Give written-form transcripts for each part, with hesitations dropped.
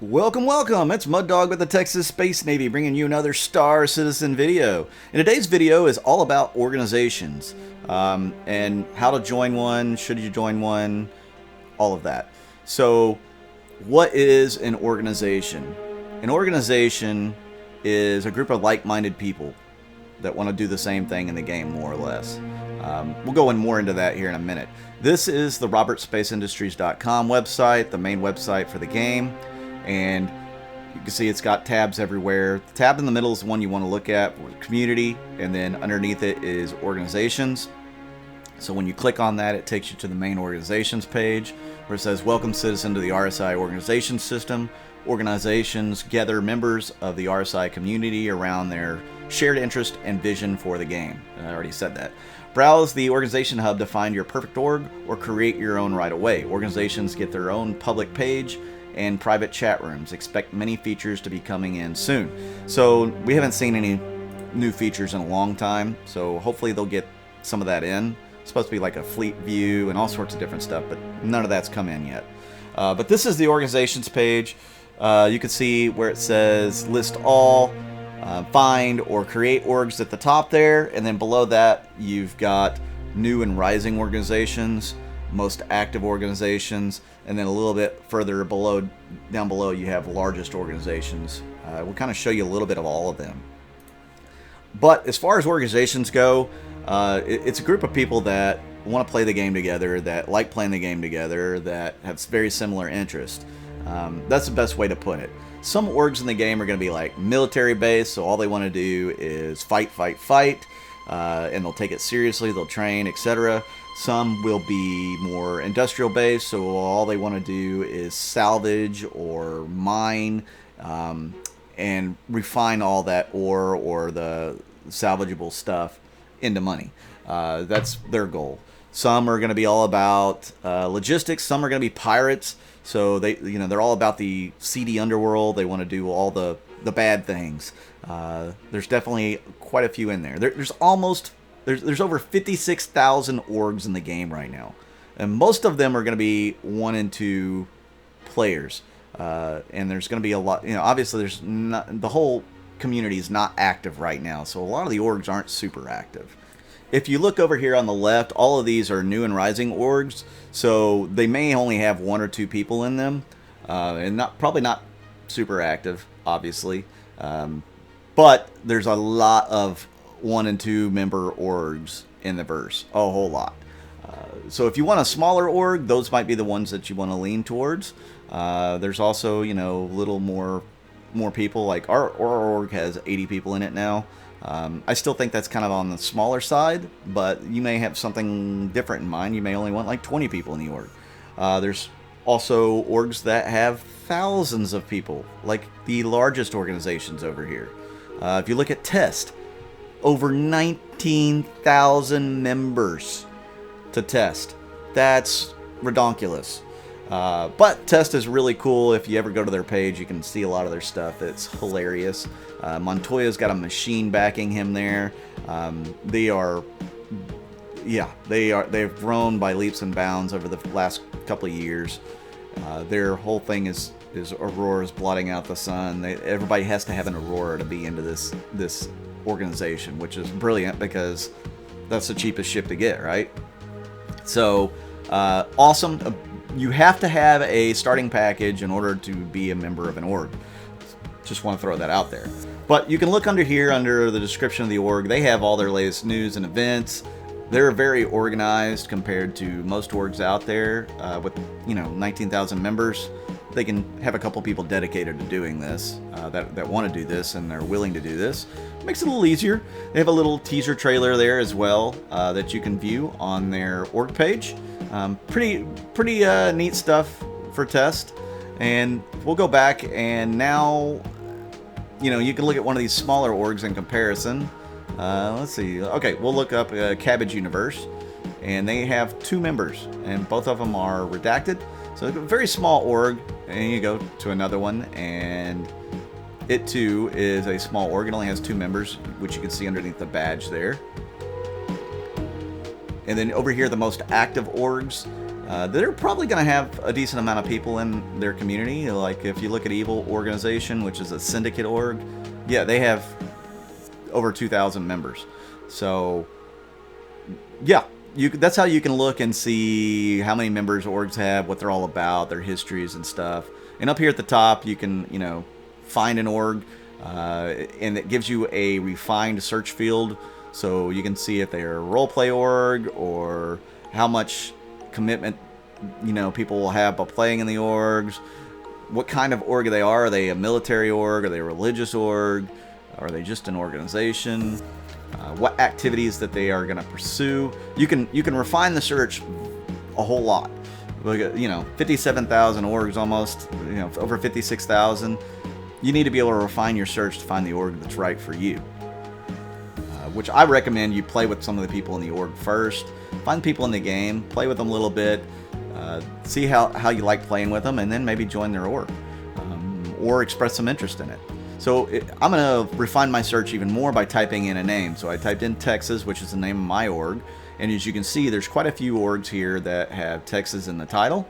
Welcome, welcome. It's Mud Dog with the Texas Space Navy bringing you another Star Citizen video. And today's video is all about organizations and how to join one, should you join one, all of that. So, what is an organization? An organization is a group of like-minded people that want to do the same thing in the game, more or less. We'll go more into that here in a minute. This is the RobertSpaceIndustries.com website, the main website for the game. And you can see it's got tabs everywhere. The tab in the middle is the one you want to look at, community, and then underneath it is organizations. So when you click on that, it takes you to the main organizations page where it says welcome citizen to the RSI organization system. Organizations gather members of the RSI community around their shared interest and vision for the game. And I already said that. Browse the organization hub to find your perfect org or create your own right away. Organizations get their own public page and private chat rooms. Expect many features to be coming in soon. So we haven't seen any new features in a long time, so hopefully they'll get some of that in. It's supposed to be like a fleet view and all sorts of different stuff, but none of that's come in yet. But this is the organizations page. You can see where it says list all, find or create orgs at the top there, and then below that you've got new and rising organizations, most active organizations, and then a little bit further below, down below, you have largest organizations. We'll kind of show you a little bit of all of them. But as far as organizations go, it's a group of people that want to play the game together, that like playing the game together, that have very similar interests. That's the best way to put it. Some orgs in the game are going to be like military based, so all they want to do is fight, and they'll take it seriously, they'll train, etc. Some will be more industrial based, so all they want to do is salvage or mine and refine all that ore or the salvageable stuff into money. That's their goal. Some are going to be all about logistics. Some are going to be pirates. So they're all about the seedy underworld. They want to do all the bad things. There's definitely quite a few in there. There's over 56,000 orgs in the game right now, and most of them are going to be 1 and 2 players. And there's going to be a lot. Obviously, the whole community is not active right now, so a lot of the orgs aren't super active. If you look over here on the left, all of these are new and rising orgs, so they may only have 1 or 2 people in them, and probably not super active, obviously. But there's a lot of 1 and 2 member orgs in the verse, a whole lot. So if you want a smaller org, those might be the ones that you want to lean towards. There's also, little more people. Like our org has 80 people in it now. I still think that's kind of on the smaller side, but you may have something different in mind. You may only want like 20 people in the org. There's also orgs that have thousands of people, like the largest organizations over here. If you look at Test, over 19,000 members to Test. That's redonkulous. But Test is really cool. If you ever go to their page, you can see a lot of their stuff. It's hilarious. Montoya's got a machine backing him there. They've grown by leaps and bounds over the last couple of years. Their whole thing is auroras blotting out the sun. Everybody has to have an aurora to be into this organization, which is brilliant because that's the cheapest ship to get, right? So awesome. You have to have a starting package in order to be a member of an org. Just want to throw that out there. But you can look under here under the description of the org. They have all their latest news and events. They're very organized compared to most orgs out there with 19,000 members. They can have a couple people dedicated to doing this that want to do this and they're willing to do this. Makes it a little easier. They have a little teaser trailer there as well that you can view on their org page. Pretty neat stuff for Test. And we'll go back and now you can look at one of these smaller orgs in comparison. Let's see. Okay, we'll look up Cabbage Universe, and they have 2 members, and both of them are redacted. So a very small org, and you go to another one, and it too is a small org. It only has 2 members, which you can see underneath the badge there. And then over here, the most active orgs, They're probably going to have a decent amount of people in their community. Like if you look at Evil Organization, which is a syndicate org, yeah, they have over 2,000 members. So yeah, that's how you can look and see how many members orgs have, what they're all about, their histories and stuff. And up here at the top, you can, find an org, and it gives you a refined search field, so you can see if they're a roleplay org or how much commitment, people will have by playing in the orgs, what kind of org they are. Are they a military org? Are they a religious org? Are they just an organization? What activities that they are going to pursue. You can refine the search a whole lot. 57,000 orgs almost, over 56,000. You need to be able to refine your search to find the org that's right for you. Which I recommend you play with some of the people in the org first. Find people in the game, play with them a little bit, see how you like playing with them, and then maybe join their org, or express some interest in it. So I'm going to refine my search even more by typing in a name. So I typed in Texas, which is the name of my org. And as you can see, there's quite a few orgs here that have Texas in the title.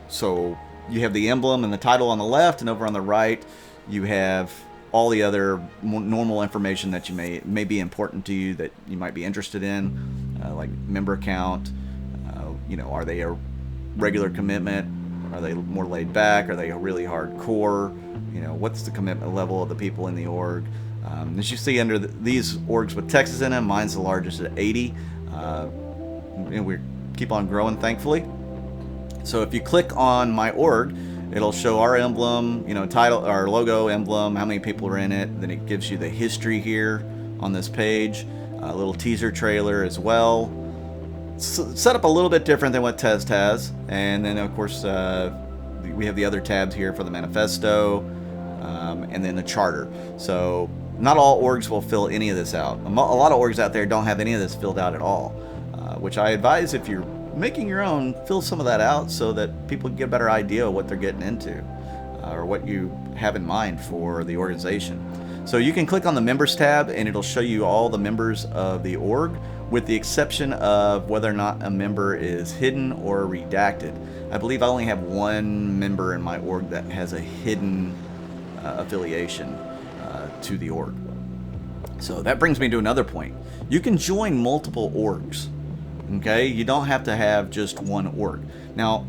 So you have the emblem and the title on the left, and over on the right, you have all the other normal information that you may be important to you, that you might be interested in, like member count. Are they a regular commitment? Are they more laid back? Are they a really hardcore? What's the commitment level of the people in the org? As you see under these orgs with Texas in them, mine's the largest at 80. And we keep on growing, thankfully. So if you click on my org, it'll show our emblem, title, our logo, emblem, how many people are in it. Then it gives you the history here on this page, a little teaser trailer as well. Set up a little bit different than what Test has. And then, of course, we have the other tabs here for the manifesto, and then the charter. So not all orgs will fill any of this out. A lot of orgs out there don't have any of this filled out at all, which I advise, if you're making your own, fill some of that out so that people get a better idea of what they're getting into, or what you have in mind for the organization. So you can click on the members tab and it'll show you all the members of the org, with the exception of whether or not a member is hidden or redacted. I believe I only have one member in my org that has a hidden affiliation to the org. So that brings me to another point. You can join multiple orgs. Okay, you don't have to have just one org. Now,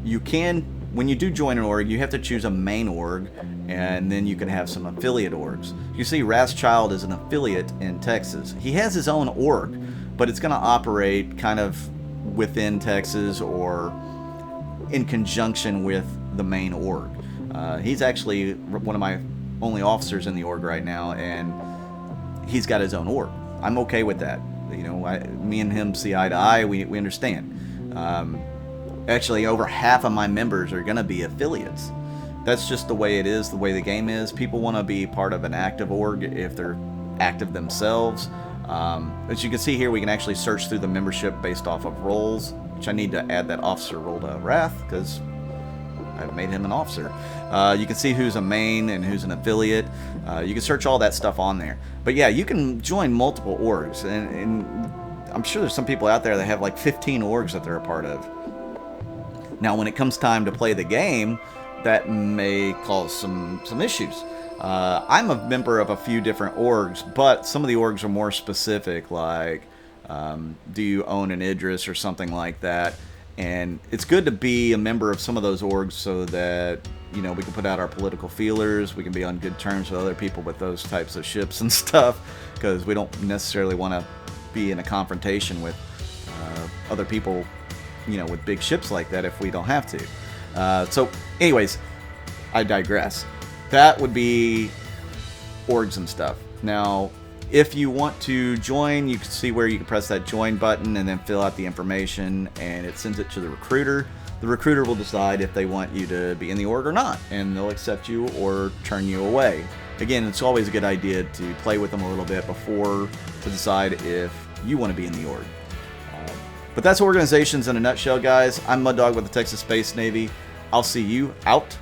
you can, when you do join an org, you have to choose a main org, and then you can have some affiliate orgs. You see, Wrathchild is an affiliate in Texas. He has his own org, but it's going to operate kind of within Texas or in conjunction with the main org. He's actually one of my only officers in the org right now, and he's got his own org. I'm okay with that. Me and him see eye to eye. We understand. Actually, over half of my members are going to be affiliates. That's just the way it is, the way the game is. People want to be part of an active org if they're active themselves. As you can see here, we can actually search through the membership based off of roles, which I need to add that officer role to Wrath because I've made him an officer. You can see who's a main and who's an affiliate. You can search all that stuff on there. But yeah, you can join multiple orgs, and I'm sure there's some people out there that have like 15 orgs that they're a part of. Now, when it comes time to play the game, that may cause some issues. I'm a member of a few different orgs, but some of the orgs are more specific, like do you own an Idris or something like that. And it's good to be a member of some of those orgs so that, we can put out our political feelers, we can be on good terms with other people with those types of ships and stuff, because we don't necessarily want to be in a confrontation with other people, with big ships like that if we don't have to. So anyways, I digress. That would be orgs and stuff. Now, if you want to join, you can see where you can press that join button and then fill out the information, and it sends it to the recruiter. The recruiter will decide if they want you to be in the org or not, and they'll accept you or turn you away. Again, it's always a good idea to play with them a little bit before to decide if you want to be in the org. But that's organizations in a nutshell, guys. I'm Mud Dog with the Texas Space Navy. I'll see you out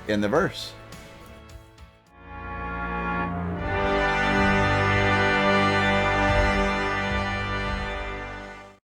in the verse.